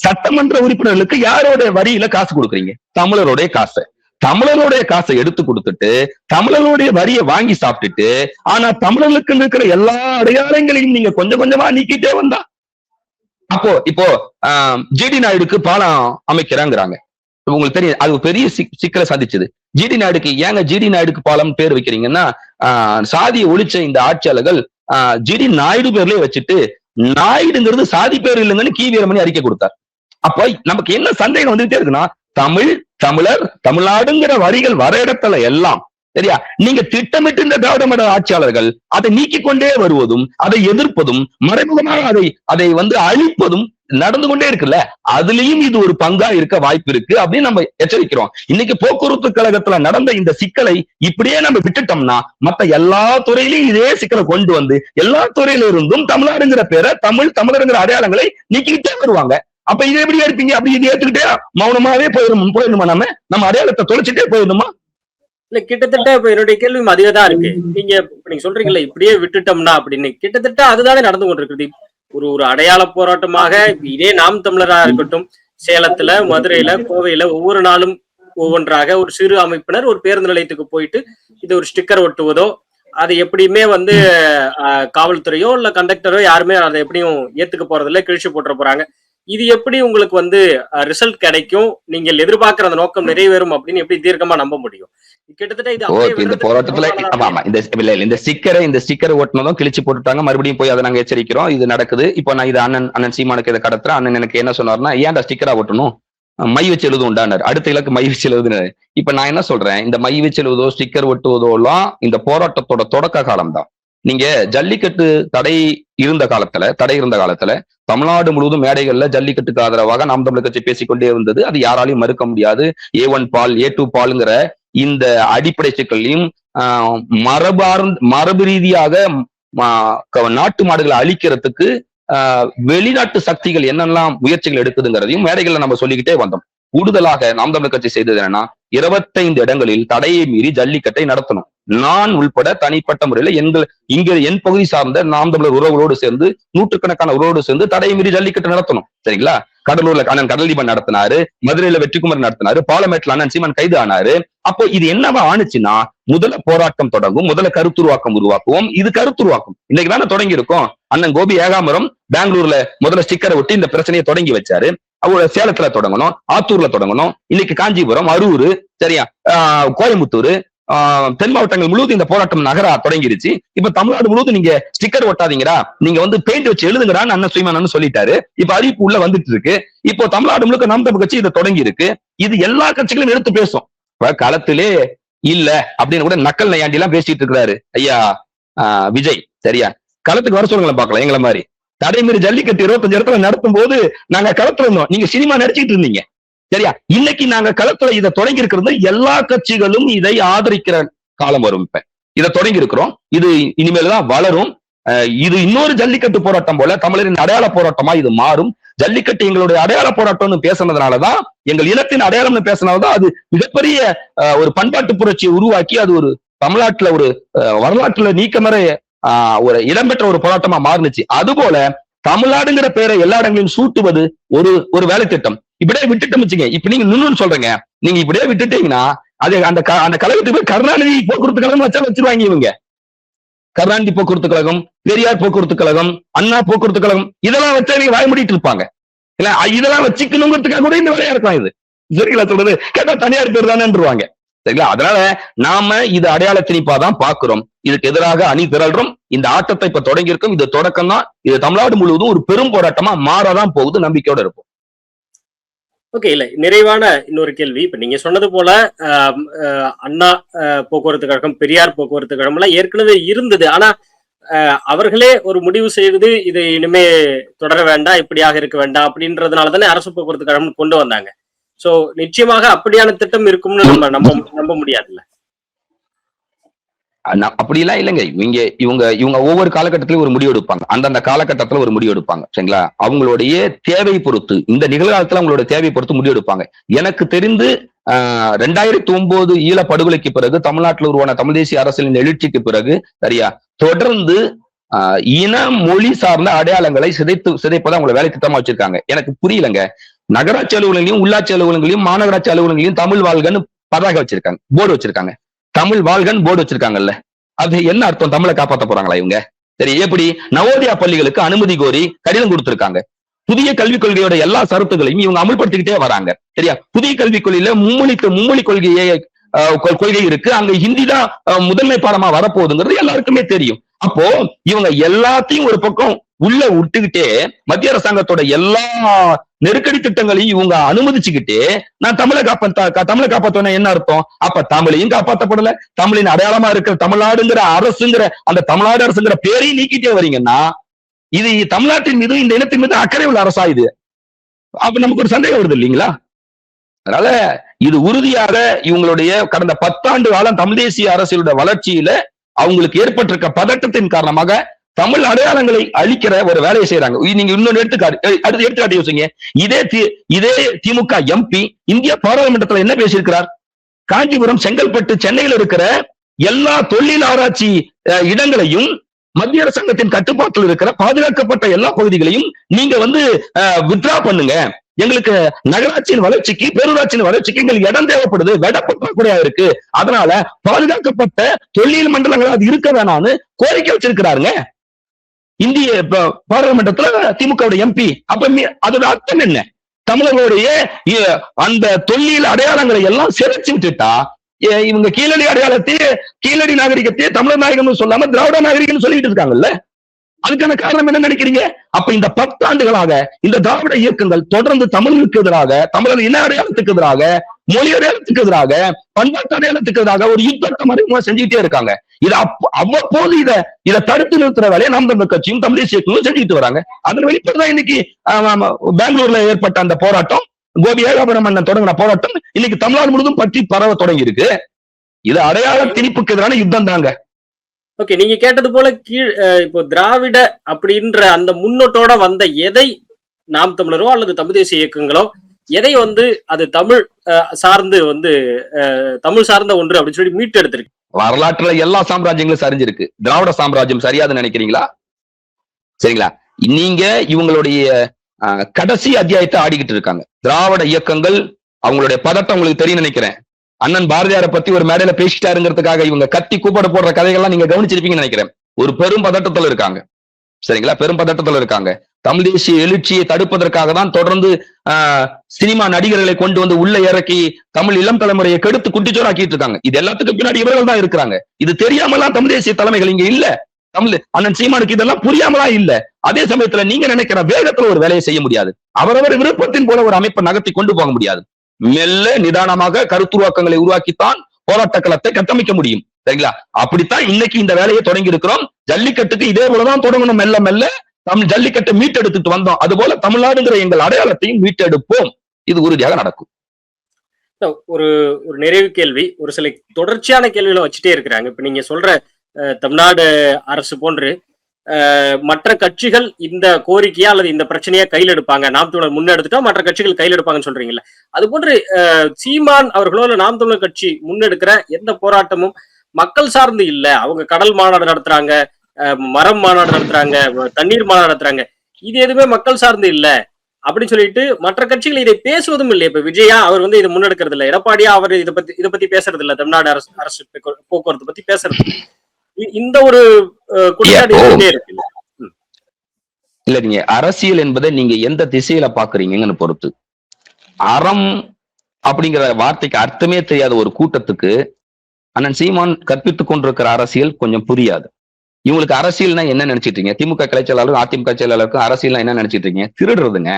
சட்டமன்ற உறுப்பினர்களுக்கு யாரோட வரியில காசு கொடுக்குறீங்க? தமிழருடைய காசை எடுத்து கொடுத்துட்டு தமிழருடைய வரியை வாங்கி சாப்பிட்டுட்டு, ஆனா தமிழர்களுக்கு இருக்கிற எல்லா அடையாளங்களையும் நீங்க கொஞ்சம் கொஞ்சமா நீக்கிட்டே வந்தா இப்போ ஜிடி நாயுடுக்கு பாலம் அமைக்கிறாங்கிறாங்க. உங்களுக்கு தெரியும், அது பெரிய சிக்கலை சந்திச்சது. ஜிடி நாயுடுக்கு ஏங்க ஜிடி நாயுடுக்கு பாலம் பேர் வைக்கிறீங்கன்னா, சாதியை ஒழிச்ச இந்த ஆட்சியாளர்கள் ஜிடி நாயுடு பேர்லயே வச்சுட்டு நாயுடுங்கிறது சாதி பேர் இல்லைங்கன்னு கி வீரமணி அறிக்கை கொடுத்தார். அப்ப நமக்கு என்ன சந்தேகம் வந்துட்டே இருக்குன்னா, தமிழ், தமிழர், தமிழ்நாடுங்கிற வரிகள் வர இடத்துல எல்லாம் சரியா நீங்க திட்டமிட்டு இந்த திராவிட மாடல் ஆட்சியாளர்கள் அதை நீக்கிக் கொண்டே வருவதும், அதை எதிர்ப்பதும், மறைமுகமாக அதை அழிப்பதும் நடந்து கொண்டே இருக்குல்ல. அதுலயும் இது ஒரு பங்கா இருக்க வாய்ப்பு இருக்கு அப்படின்னு நம்ம எச்சரிக்கிறோம். இன்னைக்கு போக்குவரத்து கழகத்துல நடந்த இந்த சிக்கலை இப்படியே நம்ம விட்டுட்டோம்னா மத்த எல்லா துறையிலையும் இதே சிக்கலை கொண்டு வந்து எல்லா துறையில இருந்தும் தமிழ்நாடுங்கிற பேரை, தமிழருங்கிற அடையாளங்களை நீக்கிக்கிட்டே வருவாங்க. அப்ப இதை எப்படி எடுப்பீங்க? அப்படி இது ஏத்துக்கிட்டே மௌனமாவே போயிடணுமா? நம்ம அடையாளத்தை தொலைச்சிட்டே போயிடணுமா? இல்ல, கிட்டத்தட்ட இப்ப என்னுடைய கேள்வி அதுவேதான் இருக்கு. நீங்க சொல்றீங்கல்ல இப்படியே விட்டுட்டோம்னா அப்படின்னு, கிட்டத்தட்ட அதுதானே நடந்து கொண்டிருக்குது. ஒரு அடையாள போராட்டமாக இதே நாம் தமிழரா இருக்கட்டும், சேலத்துல, மதுரையில, கோவையில ஒவ்வொரு நாளும் ஒவ்வொன்றாக ஒரு சிறு அமைப்பினர் ஒரு பேருந்து நிலையத்துக்கு போயிட்டு இது ஒரு ஸ்டிக்கர் ஒட்டுவதோ, அது எப்படியுமே காவல்துறையோ இல்ல கண்டக்டரோ யாருமே அதை எப்படியும் ஏத்துக்க போறதில்ல, கிழிச்சு போட்டுற போறாங்க. இது எப்படி உங்களுக்கு ரிசல்ட் கிடைக்கும், நீங்கள் எதிர்பார்க்கிற அந்த நோக்கம் நிறைவேறும் அப்படின்னு எப்படி தீர்க்கமா நம்ப முடியும்? கிட்டத்தட்ட இந்த போராட்டத்துல இந்த ஸ்டிக்கரை ஓட்டினதும் கிழிச்சு போட்டுட்டாங்க. மறுபடியும் போய் அதை நாங்க எச்சரிக்கிறோம், இது நடக்குது. இப்போ நான் இது அண்ணன் சீமானுக்கு இதை கடத்துறேன். அண்ணன் எனக்கு என்ன சொன்னார்னா, ஏன்டா ஸ்டிக்கரா ஓட்டணும், மை வச்சு எழுது உண்டானார். அடுத்த இலக்கு மை வச்சு எழுதுனாரு. இப்ப நான் என்ன சொல்றேன், இந்த மை வச்சு எழுதுவதோ ஸ்டிக்கர் ஒட்டுவதோ எல்லாம் இந்த போராட்டத்தோட தொடக்க காலம் தான். நீங்க ஜல்லிக்கட்டு தடை இருந்த காலத்துல தமிழ்நாடு முழுவதும் மேடைகள்ல ஜல்லிக்கட்டுக்கு ஆதரவாக நாம் தமிழர் கட்சி பேசிக்கொண்டே இருந்தது. அது யாராலையும் மறுக்க முடியாது. A1 பால், A2 பால்ங்கிற இந்த அடிப்படை சிக்கலையும் மரபு ரீதியாக நாட்டு மாடுகளை அழிக்கிறதுக்கு வெளிநாட்டு சக்திகள் என்னெல்லாம் முயற்சிகள் எடுக்குதுங்கிறதையும் மேடைகள்ல நம்ம சொல்லிக்கிட்டே வந்தோம். கூடுதலாக நாம் தமிழர் கட்சி செய்தது என்னன்னா, 25 இடங்களில் தடையை மீறி ஜல்லிக்கட்டை நடத்தணும். நான் உள்பட தனிப்பட்ட முறையில என் பகுதி சார்ந்த நாம் தமிழர் உறவுகளோடு சேர்ந்து, நூற்றுக்கணக்கான உறவோடு சேர்ந்து தடையை மீறி ஜல்லிக்கட்டு நடத்தணும். சரிங்களா? கடலூர்ல அண்ணன் கடல்தீபன் நடத்தினாரு, மதுரையில வெற்றிக்குமர் நடத்தினாரு, பாலமேட்ல அண்ணன் சீமான் கைது ஆனாரு. அப்போ இது என்னவா ஆணுச்சுன்னா, முதல்ல போராட்டம் தொடங்கும், முதல்ல கருத்துருவாக்கம் உருவாக்குவோம். இது கருத்துருவாக்கம் இன்னைக்கு தானே தொடங்கி இருக்கோம். அண்ணன் கோபி ஏகாம்பரம் பெங்களூர்ல முதல்ல ஸ்டிக்கரை ஒட்டி இந்த பிரச்சனையை தொடங்கி வச்சாரு. அவங்க சேலத்துல தொடங்கணும், ஆத்தூர்ல தொடங்கணும், இன்னைக்கு காஞ்சிபுரம், அரூர், சரியா, கோயம்புத்தூர், தென் மாவட்டங்கள் முழுவதும் இந்த போராட்டம் நகரா தொடங்கிருச்சு. இப்ப தமிழ்நாடு முழுவதும் நீங்க ஸ்டிக்கர் ஒட்டாதீங்கடா, நீங்க பெயிண்ட் வச்சு எழுதுங்கடான்னு அண்ணன் சீமான் சொல்லிட்டாரு. இப்ப அறிவிப்பு உள்ள வந்துட்டு இருக்கு. இப்போ தமிழ்நாடு முழுக்க நாம் தமிழர் கட்சி இதை தொடங்கி இருக்கு. இது எல்லா கட்சிகளும் எடுத்து பேசும். இப்ப களத்திலே இல்ல அப்படின்னு கூட நக்கல் நையாண்டி எல்லாம் பேசிட்டு இருக்கிறாரு ஐயா விஜய். சரியா? களத்துக்கு வர சொல்லுங்களேன் பாக்கலாம். எங்களை மாதிரி தடைமீறி ஜல்லிக்கட்டு 25 இடத்துல நடத்தும் போது நாங்க களத்துல இருந்தோம், நீங்க சினிமா நடிச்சுட்டு இருந்தீங்க. சரியா? இன்னைக்கு நாங்க களத்துல இதை தொடங்கி இருக்கிறது, எல்லா கட்சிகளும் இதை ஆதரிக்கிற காலம் வரும். இப்ப இதை தொடங்கி இருக்கிறோம், இது இனிமேல்தான் வளரும். இது இன்னொரு ஜல்லிக்கட்டு போராட்டம் போல தமிழரின் அடையாள போராட்டமா இது மாறும். ஜல்லிக்கட்டு எங்களுடைய அடையாள போராட்டம்னு பேசினதுனாலதான், எங்கள் இனத்தின் அடையாளம்னு பேசினால்தான் அது மிகப்பெரிய ஒரு பண்பாட்டு புரட்சியை உருவாக்கி அது ஒரு தமிழ்நாட்டுல ஒரு வரலாற்றுல நீக்கமற ஒரு இடம்பெற்ற ஒரு போராட்டமா மாறுனுச்சு. அதுபோல தமிழ்நாடுங்கிற பேரை எல்லா இடங்களிலும் சூட்டுவது ஒரு வேலை திட்டம். இப்படியே விட்டுட்டோம் வச்சுங்க. இப்ப நீங்க நின்னு சொல்றீங்க, நீங்க இப்படியே விட்டுட்டீங்கன்னா அது அந்த கழகத்துக்கு போய் கருணாநிதி போக்குவரத்து கழகம் வச்சிருவாங்க இவங்க. கருணாநிதி போக்குவரத்து கழகம், பெரியார் போக்குவரத்து கழகம், அண்ணா போக்குவரத்து கழகம், இதெல்லாம் வச்சா நீங்க வாய மூடிட்டு இருப்பாங்க. இல்ல இதெல்லாம் வச்சுக்கணுங்கிறதுக்காக கூட இந்த வேலையா இருக்கலாம். இது சரிங்களா சொல்றது? கேட்டா தனியார் பேர் தானேன்றுவாங்க. சரிங்களா? அதனால நாம இது அடையாள திணிப்பாதான் பாக்குறோம். இதுக்கு எதிராக அணி திரள்றோம். இந்த ஆட்டத்தை இப்ப தொடங்கி இருக்கும். இது தொடக்கம் தான். இது தமிழ்நாடு முழுவதும் ஒரு பெரும் போராட்டமா மாறதான் போகுது. நம்பிக்கையோட இருக்கும். ஓகே, இல்ல நிறைவான இன்னொரு கேள்வி. இப்ப நீங்க சொன்னது போல அண்ணா போக்குவரத்து கழகம், பெரியார் போக்குவரத்து கழகம் எல்லாம் ஏற்கனவே இருந்தது. ஆனா அவர்களே ஒரு முடிவு செய்து இது இனிமே தொடர வேண்டாம், இப்படியாக இருக்க வேண்டாம் அப்படின்றதுனாலதானே அரசு போக்குவரத்து கழகம் கொண்டு வந்தாங்க. சோ நிச்சயமாக அப்படியான திட்டம் இருக்கும்னு நம்ம நம்ப முடியாதுல்ல. அப்படி எல்லாம் இல்லைங்க. இவங்க ஒவ்வொரு காலகட்டத்திலும் ஒரு முடிவு எடுப்பாங்க. அந்தந்த காலகட்டத்துல ஒரு முடிவு எடுப்பாங்க. சரிங்களா? அவங்களுடைய தேவை பொறுத்து, இந்த நிகழ்காலத்துல அவங்களோட தேவை பொறுத்து முடிவு எடுப்பாங்க. எனக்கு தெரிந்து 2009 ஈழ படுகொலைக்கு பிறகு தமிழ்நாட்டில் உருவான தமிழ் தேசிய அரசியலின் எழுச்சிக்கு பிறகு சரியா தொடர்ந்து இன மொழி சார்ந்த அடையாளங்களை சிதைப்பதை அவங்களை வேலை திட்டமா வச்சிருக்காங்க. எனக்கு புரியலங்க. நகராட்சி அலுவலகங்களையும், உள்ளாட்சி அலுவலகங்களையும், மாநகராட்சி அலுவலகங்களையும் தமிழ் வாழ்கன்னு பதாக வச்சிருக்காங்க, போர்டு வச்சிருக்காங்க. தமிழ் வாழ்கன் போர்டு வச்சிருக்காங்கல்ல, அது என்ன அர்த்தம்? தமிழை காப்பாற்ற போறாங்களா இவங்க? சரி, எப்படி நவோதயா பள்ளிகளுக்கு அனுமதி கோரி கடிதம் கொடுத்திருக்காங்க. புதிய கல்விக் கொள்கையோட எல்லா சரத்துகளையும் இவங்க அமல்படுத்திக்கிட்டே வராங்க. சரியா? புதிய கல்விக் கொள்கையில மும்மொழி கொள்கை இருக்கு. அங்க ஹிந்தி தான் முதன்மை பாடமா வரப்போகுதுங்கிறது எல்லாருக்குமே தெரியும். அப்போ இவங்க எல்லாத்தையும் ஒரு பக்கம் உள்ள விட்டுக்கிட்டே மத்திய அரசாங்கத்தோட எல்லா நெருக்கடி திட்டங்களையும் இவங்க அனுமதிச்சுக்கிட்டே நான் தமிழை காப்பாத்தோன்னா என்ன அர்த்தம்? அப்ப தமிழையும் காப்பாற்றப்படல, தமிழின் அடையாளமா இருக்கிற தமிழ்நாடுங்கிற அரசுங்கிற அந்த தமிழ்நாடு அரசுங்கிற பேரையும் நீக்கிட்டே வரீங்கன்னா இது தமிழ்நாட்டின் மீது இந்த இனத்தின் மீது அக்கறை உள்ள அரசா இது? அப்ப நமக்கு ஒரு சந்தேகம் வருது இல்லைங்களா? அதனால இது உறுதியாக இவங்களுடைய கடந்த 10 ஆண்டு காலம் தமிழ் தேசிய அரசியலோட வளர்ச்சியில அவங்களுக்கு ஏற்பட்டிருக்க பதட்டத்தின் காரணமாக தமிழ் அடையாளங்களை அழிக்கிற ஒரு வேலையை செய்யறாங்க. நீங்க இன்னொரு எடுத்துக்காட்டு யோசிங்க. இதே திமுக எம்பி இந்திய பாராளுமன்றத்தில் என்ன பேசியிருக்கிறார்? காஞ்சிபுரம், செங்கல்பட்டு, சென்னையில் இருக்கிற எல்லா தொழில் ஆராய்ச்சி இடங்களையும் மத்திய அரசாங்கத்தின் கட்டுப்பாட்டில் இருக்கிற பாதுகாக்கப்பட்ட எல்லா பகுதிகளையும் நீங்க வித்ரா பண்ணுங்க. எங்களுக்கு நகராட்சியின் வளர்ச்சிக்கு, பேரூராட்சியின் வளர்ச்சிக்கு எங்களுக்கு இடம் தேவைப்படுது, வெடப்பற்றாக்குறையா இருக்கு. அதனால பாதுகாக்கப்பட்ட தொழில் மண்டலங்கள் அது இருக்க வேணாம்னு கோரிக்கை வச்சிருக்கிறாருங்க இந்திய பாராளுமன்றத்துல திமுக எம்பி. அப்ப அதோட அர்த்தம் என்ன? தமிழர்களுடைய அந்த தொழில் அடையாளங்களை எல்லாம் சிதைச்சு விட்டுட்டா இவங்க கீழடி அடையாளத்தையே, கீழடி நாகரிகத்தையே தமிழர் நாயகம் சொல்லாம திராவிட நாகரிகம் சொல்லிட்டு இருக்காங்கல்ல. அதுக்கான காரணம் என்ன நினைக்கிறீங்க? அப்ப இந்த 10 ஆண்டுகளாக இந்த திராவிட இயக்கங்கள் தொடர்ந்து தமிழுக்கு எதிராக, தமிழர் இன அடையாளத்துக்கு எதிராக, மொழி அடையாளத்துக்கு எதிராக, பண்பாட்டு அடையாளத்துக்கு எதிராக ஒரு யுத்தத்தை மறைமுகமா செஞ்சுக்கிட்டே இருக்காங்க. இது அவ்வப்போது இதை தடுத்து நிறுத்துற வேலையை நாம் தமிழர் கட்சியும் தமிழ் தேசிய இயக்கங்களும் செஞ்சுக்கிட்டு வராங்க. அதன் வெளிப்பாடுதான் இன்னைக்கு பெங்களூர்ல ஏற்பட்ட அந்த போராட்டம், கோபி ஏகாபுரம் அண்ணன் தொடங்கின போராட்டம் இன்னைக்கு தமிழ்நாடு முழுவதும் பற்றி பரவ தொடங்கி இருக்கு. இது அடையாள திணிப்புக்கு எதிரான யுத்தம் தாங்க. ஓகே, நீங்க கேட்டது போல இப்போ திராவிட அப்படின்ற அந்த முன்னோட்டோட வந்த எதை நாம் தமிழரோ அல்லது தமிழ் தேசிய இயக்கங்களோ எதை அது தமிழ் சார்ந்து தமிழ் சார்ந்த ஒன்று அப்படின்னு சொல்லி மீட்டு எடுத்திருக்கு. வரலாற்றுல எல்லா சாம்ராஜ்யங்களும் சரிஞ்சிருக்கு. திராவிட சாம்ராஜ்யம் சரியாதுன்னு நினைக்கிறீங்களா? சரிங்களா? நீங்க இவங்களுடைய கடைசி அத்தியாயத்தை ஆடிக்கிட்டு இருக்காங்க. திராவிட இயக்கங்கள் அவங்களுடைய பதட்டம் உங்களுக்கு தெரியும் நினைக்கிறேன். அண்ணன் பாரதியாரை பத்தி ஒரு மேடையில பேசிட்டாருங்கிறதுக்காக இவங்க கத்தி கூப்பாடு போடுற கதைகள்லாம் நீங்க கவனிச்சிருப்பீங்கன்னு நினைக்கிறேன். ஒரு பெரும் பதட்டத்துல இருக்காங்க. சரிங்களா? பெரும் பதட்டத்துல இருக்காங்க. தமிழ் தேசிய எழுச்சியை தடுப்பதற்காக தான் தொடர்ந்து சினிமா நடிகர்களை கொண்டு உள்ள இறக்கி தமிழ் இளம் தலைமுறையை கெடுத்து குட்டிச்சோராக்கிட்டு இருக்காங்க. இது எல்லாத்துக்கும் பின்னாடி இவர்கள் தான் இருக்கிறாங்க. இது தெரியாமலாம் தமிழ் தேசிய தலைமைகள் இங்க இல்ல. அண்ணன் சீமானுக்கு இதெல்லாம் புரியாமலா இல்ல. அதே சமயத்துல நீங்க நினைக்கிற வேகத்துல ஒரு வேலையை செய்ய முடியாது. அவரவர் விருப்பத்தின் போல ஒரு அமைப்பை நகர்த்தி கொண்டு போக முடியாது. மெல்ல நிதானமாக கருத்துருவாக்கங்களை உருவாக்கித்தான் போராட்ட களத்தை கட்டமைக்க முடியும். சரிங்களா? அப்படித்தான் இன்னைக்கு இந்த வேலையை தொடங்கி இருக்கிறோம். ஜல்லிக்கட்டுக்கு இதே போலதான் தொடங்கணும். மெல்ல மெல்ல தமிழ் ஜல்லிக்கட்டை மீட்டெடுத்துட்டு வந்தோம். அது போல தமிழ்நாடுங்கிற எங்கள் அடையாளத்தையும் மீட்டெடுப்போம். இது உறுதியாக நடக்கும். ஒரு நிறைவு கேள்வி, ஒரு சில தொடர்ச்சியான கேள்விகளை வச்சுட்டே இருக்கிறாங்க. இப்ப நீங்க சொல்ற தமிழ்நாடு அரசு போன்று மற்ற கட்சிகள் இந்த கோரிக்கையா அல்லது இந்த பிரச்சனையா கையில் எடுப்பாங்க, நாம் தமிழர் முன்னெடுத்துட்டா மற்ற கட்சிகள் கையில் எடுப்பாங்கன்னு சொல்றீங்கல்ல, அது போன்று சீமான் அவர்களோ இல்ல நாம் தமிழர் கட்சி முன்னெடுக்கிற எந்த போராட்டமும் மக்கள் சார்ந்து இல்ல. அவங்க கடல் மாநாடு நடத்துறாங்க, மரம் மாநாடு நடத்துறாங்க, தண்ணீர் மாநாடு நடத்துறாங்க, இது எதுவுமே மக்கள் சார்ந்து இல்ல அப்படின்னு சொல்லிட்டு மற்ற கட்சிகள் இதை பேசுவதும் இல்லை. இப்ப விஜயா அவர் இதை முன்னெடுக்கிறது இல்லை, எடப்பாடியா அவர் இதை பத்தி பேசுறது இல்ல, தமிழ்நாடு அரசு போக்குவரத்து பத்தி பேசுறது இந்த ஒரு குற்றச்சாட்டு இருக்கு. இல்ல, நீங்க அரசியல் என்பதை நீங்க எந்த திசையில பாக்குறீங்கன்னு பொறுத்து. அறம் அப்படிங்கிற வார்த்தைக்கு அர்த்தமே தெரியாத ஒரு கூட்டத்துக்கு அண்ணன் சீமான் கற்பித்துக் கொண்டிருக்கிற அரசியல் கொஞ்சம் புரியாது. இவங்களுக்கு அரசியல்னா என்ன நினைச்சிட்டு இருக்கீங்க? திமுக கிளை செயலாளருக்கும் அதிமுக செயலாளருக்கும் அரசியல்னா என்ன நினைச்சிட்டு இருக்கீங்க? திருடுறதுங்க.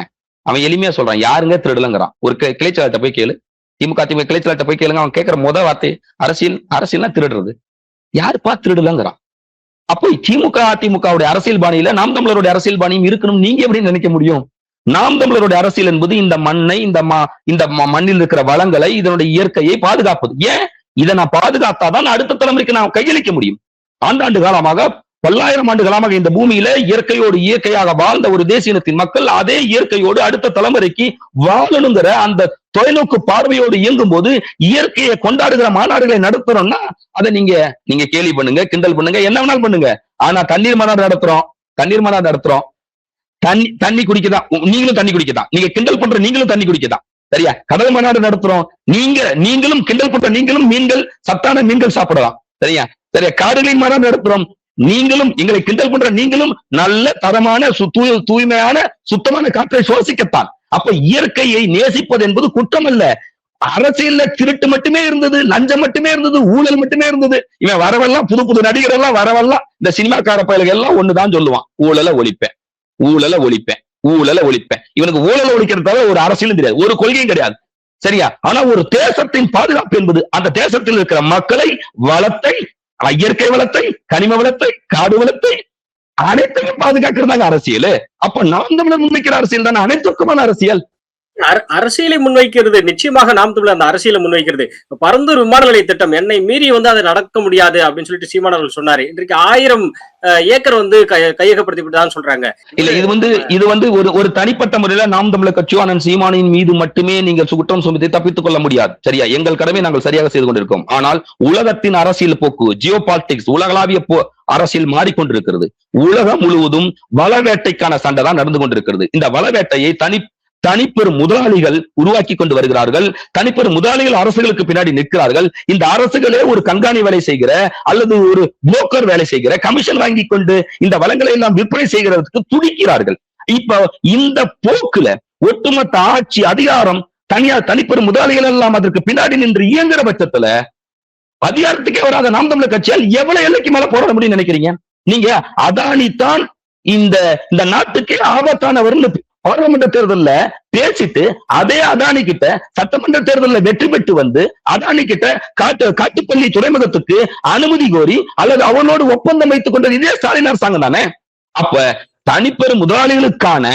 அவன் எளிமையா சொல்றான், யாருங்க திருடலங்கிறான். ஒரு கிளை செயலாளர்கிட்ட போய் கேளு, திமுக அதிமுக கிளை செயலாளர்கிட்ட போய் கேளுங்க, அவன் கேட்கிற வார்த்தை அரசியல்னா திருடுறது. யாருப்பா திருடலங்கிறான். அப்போ திமுக அதிமுகவுடைய அரசியல் பாணியில நாம் தமிழருடைய அரசியல் பாணியும் இருக்கணும் நீங்க எப்படி நினைக்க முடியும்? நாம் தமிழருடைய அரசியல் என்பது இந்த மண்ணை, இந்த மண்ணில் இருக்கிற வளங்களை, இதனுடைய இயற்கையை பாதுகாப்பது. ஏன் இதை நான் பாதுகாத்தாதான் அடுத்த தலைமுறைக்கு நான் கையளிக்க முடியும். ஆண்டாண்டு காலமாக, பல்லாயிரம் ஆண்டு காலமாக இந்த பூமியில இயற்கையோடு இயற்கையாக வாழ்ந்த ஒரு தேசியத்தின் மக்கள் அதே இயற்கையோடு அடுத்த தலைமுறைக்கு வாழணுங்கிற அந்த தொலைநோக்கு பார்வையோடு இயங்கும் போது இயற்கையை கொண்டாடுகிற மாநாடுகளை நடத்துறோம்னா அதை நீங்க கேலி பண்ணுங்க, கிண்டல் பண்ணுங்க, என்ன வேணாலும் பண்ணுங்க. ஆனா தண்ணீர் மாநாடு நடத்துறோம், தண்ணி குடிக்கதான், நீங்களும் தண்ணி குடிக்கதான். நீங்க கிண்டல் பண்ற நீங்களும் தண்ணி குடிக்கதான். சரியா? கடல் மாநாடு நடத்துறோம், நீங்களும் கிண்டல் பண்ற நீங்களும் மீன்கள், சத்தான மீன்கள் சாப்பிடலாம். சரியா? காடுகளின் மாநாடு நடத்துறோம், நீங்களும் எங்களை கிண்டல் பண்ற நீங்களும் நல்ல தரமான தூய்மையான சுத்தமான காற்றை சுவாசிக்கத்தான். அப்ப இயற்கையை நேசிப்பது என்பது குற்றம் அல்ல. அரசியல்ல திருட்டு மட்டுமே இருந்தது, லஞ்சம் மட்டுமே இருந்தது, ஊழல் மட்டுமே இருந்தது. இவன் வரவெல்லாம் புது புது நடிகர் எல்லாம் வரவெல்லாம் இந்த சினிமாக்கார பயலுக்கு எல்லாம் ஒண்ணுதான் சொல்லுவான், ஊழலை ஒழிப்பேன், ஊழலை ஒழிப்பேன், ஊழலை ஒழிப்பேன். இவனுக்கு ஊழலை ஒழிக்கிறதால ஒரு அரசியலும் தெரியாது, ஒரு கொள்கையும் கிடையாது. சரியா? ஆனா ஒரு தேசத்தின் பாதுகாப்பு என்பது அந்த தேசத்தில் இருக்கிற மக்களை, வளத்தை, இயற்கை வளத்தை, கனிம வளத்தை, காடு வளத்தை அனைத்தையும் பாதுகாக்கிறதாங்க அரசியல். அப்ப நாம் தமிழர் முன்வைக்கிற அரசியல் தானே அனைத்துக்குமான அரசியல். அரசியலை முன்வைக்கிறது நிச்சயமாக நாம் தமிழர் அந்த அரசியலை முன்வைக்கிறது. பரந்தூர் விமான நிலைய திட்டம் என்னை மீறி அதை நடக்க முடியாது அப்படின்னு சொல்லிட்டு சீமானவர்கள் சொன்னாரு. இன்றைக்கு 1000 ஏக்கர் கையகப்படுத்தி சொல்றாங்க. இல்ல, இது வந்து ஒரு தனிப்பட்ட முறையில நாம் தமிழர் கட்சியோ அண்ணன் சீமானின் மீது மட்டுமே நீங்க குற்றம் சுமத்தி தப்பித்துக் கொள்ள முடியாது. சரியா? எங்கள் கடமை நாங்கள் சரியாக செய்து கொண்டிருக்கோம். ஆனால் உலகத்தின் அரசியல் போக்கு, ஜியோ பாலிடிக்ஸ், உலகளாவிய அரசியல் மாறிக்கொண்டிருக்கிறது. உலகம் முழுவதும் வளவேட்டைக்கான சண்டை தான் நடந்து கொண்டிருக்கிறது. இந்த வளவேட்டையை தனிப்பெரும் முதலாளிகள் உருவாக்கி கொண்டு வருகிறார்கள். தனிப்பெரும் முதலாளிகள் அரசுகளுக்கு பின்னாடி நிற்கிறார்கள். இந்த அரசுகளே ஒரு கண்காணி வேலை செய்கிற அல்லது ஒரு புரோக்கர் வேலை செய்கிற, கமிஷன் வாங்கி கொண்டு இந்த வளங்களை எல்லாம் விற்பனை செய்கிறதுக்கு துடிக்கிறார்கள். இப்ப இந்த போக்குல ஒட்டுமொத்த ஆட்சி அதிகாரம் தனிப்பெரும் முதலாளிகள் எல்லாம் அதற்கு பின்னாடி நின்று இயங்குற பட்சத்துல அதிகாரத்துக்கே வராத நாம் தமிழர் கட்சியால் எவ்வளவு எல்லைக்கு மேல போராட முடியும் நினைக்கிறீங்க நீங்க? அதானி தான் இந்த நாட்டுக்கே ஆபத்தானவர்னு பாராளுமன்ற தேர்தல்ல பேசிட்டு அதே அதானி கிட்ட சட்டமன்ற தேர்தலில் வெற்றி பெற்று வந்து அதானி கிட்ட காட்டுப்பள்ளி துறைமுகத்துக்கு அனுமதி கோரி அல்லது அவனோடு ஒப்பந்தம் வைத்துக் கொண்டது இதே ஸ்டாலின் அரசாங்கம் தானே. அப்ப தனிப்பெரும் முதலாளிகளுக்கான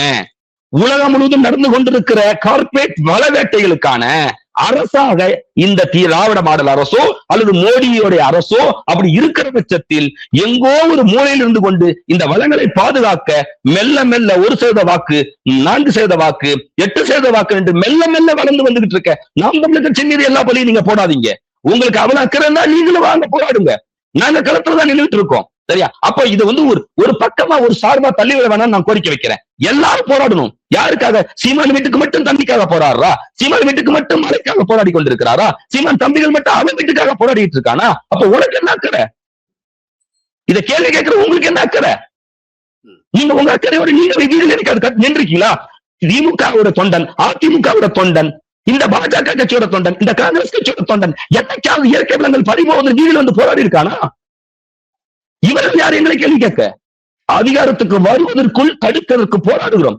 உலகம் முழுவதும் நடந்து கொண்டிருக்கிற கார்பரேட் வளவேட்டைகளுக்கான அரசாக இந்த திராவிட மாடல் அரசோ அல்லது மோடியோடைய அரசோ அப்படி இருக்கிற பட்சத்தில் எங்கோ ஒரு மூலையில் இருந்து கொண்டு இந்த வளங்களை பாதுகாக்க மெல்ல மெல்ல 1% வாக்கு, 4% வாக்கு, 8% வாக்கு என்று மெல்ல மெல்ல வளர்ந்து வந்துகிட்டு இருக்க நாம் தமிழர் கட்சி மீது எல்லா பள்ளியும் நீங்க போடாதீங்க. உங்களுக்கு அவ்வளவு அக்கறைன்னா நீங்களும் வாங்க போராடுங்க. நாங்க களத்துல தான் நின்றுட்டு இருக்கோம். சரியா? அப்ப இது வந்து ஒரு பக்கமா ஒரு சார்பா தள்ளி விட வேணாம் நான் கோரிக்கை வைக்கிறேன். எல்லாரும் போராடணும். யாருக்காக? சீமான் வீட்டுக்கு மட்டும் தம்பிக்காக போராடுறா? சீமான் வீட்டுக்கு மட்டும் மலைக்காக போராடி கொண்டிருக்கிறாரா? சீமான் தம்பிகள் மட்டும் அவன் வீட்டுக்காக போராடிட்டு இருக்கானா? அப்ப உனக்கு என்ன அக்கறை? இத கேள்வி கேட்கிற உங்களுக்கு என்ன அக்கறை? நீங்க உங்க அக்கறையோட நீங்க வீடுல எனக்கு நின்றுக்கீங்களா? திமுகவோட தொண்டன், அதிமுகவோட தொண்டன், இந்த பாஜக கட்சியோட தொண்டன், இந்த காங்கிரஸ் கட்சியோட தொண்டன் என்னைக்காவது இயற்கை வளங்கள் பறிபோவது வீடுல வந்து போராடி இருக்கானா? இவர்கள் யார் எங்களை கேள்வி கேட்க? அதிகாரத்துக்கு வருவதற்குள் தடுக்கிறதுக்கு போராடுகிறோம்.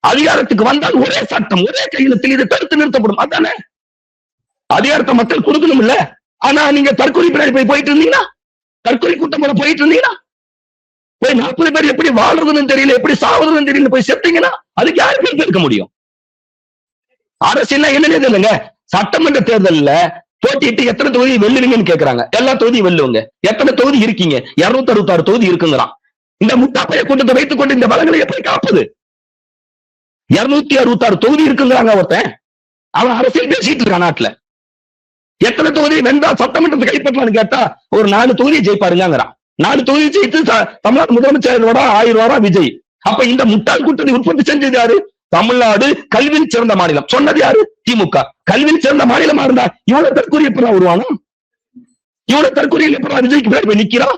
அதிகாரத்துக்கு வந்தால் ஒரே சட்டம், ஒரே கையெழுத்தில் இது தடுத்து நிறுத்தப்படும். அதானே அதிகாரத்தை மக்கள் கொடுக்கணும் இல்ல? ஆனா நீங்க தற்கொலை பின்னாடி போயிட்டு இருந்தீங்கன்னா, தற்கொலை கூட்டம் போயிட்டு இருந்தீங்கன்னா, போய் 40 பேர் எப்படி வாழ்றதுன்னு தெரியல, எப்படி சாவதுன்னு தெரியல போய் செத்தீங்கன்னா அதுக்கு யாரு பேர் இருக்க முடியும்? அரசியல் என்னன்னே தெரியலங்க. சட்டமன்ற தேர்தல்ல போட்டிட்டு எத்தனை தொகுதி வெல்லுவீங்கன்னு கேக்குறாங்க. எல்லா தொகுதியும் வெல்லுவங்க. எத்தனை தொகுதி இருக்கீங்க? 266 தொகுதி இருக்குங்கிறான். இந்த முட்டாப்பைய கூட்டத்தை வைத்துக் கொண்டு இந்த வளங்களை எப்படி காப்பது? 266 தொகுதி இருக்குங்கிறாங்க ஒருத்தன். அவன் அரசியல் பேசிட்டு இருக்கான் நாட்டுல. எத்தனை தொகுதி வென்றா சட்டமன்றத்தை கைப்பற்றலாம்னு கேட்டா ஒரு 4 தொகுதியை ஜெயிப்பாருங்கிறான். 4 தொகுதி ஜெயித்து தமிழ்நாடு முதலமைச்சர் 1000 ரூபா விஜய். அப்ப இந்த முட்டாள் கூட்டத்தை உற்பத்தி செஞ்சது யாரு? தமிழ்நாடு கல்வியில் சிறந்த மாநிலம் சொன்னது யாரு? திமுக. கல்வியில் சிறந்த மாநிலமா இருந்தா இவ்வளவு தற்கொலை எப்படா உருவானா? இவ்வளவு தற்கொலையில் எப்படா விஜய்க்கு பின்னாடி போய் நிக்கிறான்?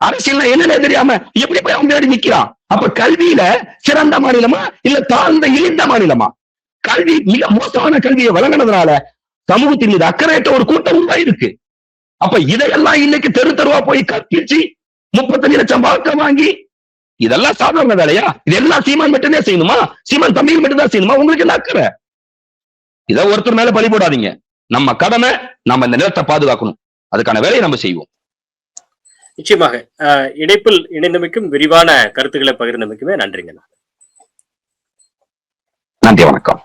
அரசியல் என்னன்னே தெரியாம எப்படி போய் அவங்க பின்னாடி நிக்கிறான்? அப்ப கல்வியில சிறந்த மாநிலமா இல்ல தாழ்ந்த இழிந்த மாநிலமா? கல்வி மிக மோசமான கல்வியை வழங்கினதுனால சமூகத்தின் மீது அக்கறையற்ற ஒரு கூட்டம் உருவாயிருக்கு. அப்ப இதையெல்லாம் இன்னைக்கு தெரு தெருவா போய் கற்பிச்சு 35 லட்சம் வாக்கு வாங்கி இதெல்லாம் சாதாரண வேலையா? இதெல்லாம் சீமான் மட்டுமே செய்யணுமா? சீமான் தம்பிகள் மட்டும் தான் செய்யணுமா? உங்களுக்கு என்ன அக்கறை? இதை ஒருத்தர் மேல பழி போடாதீங்க. நம்ம கடமை, நம்ம இந்த நிலத்தை பாதுகாக்கணும். அதுக்கான வேலையை நம்ம செய்வோம். நிச்சயமாக இணைப்பில் இணைந்தமைக்கும் விரிவான கருத்துக்களை பகிர்ந்தமைக்குமே நன்றிங்க. நன்றி, வணக்கம்.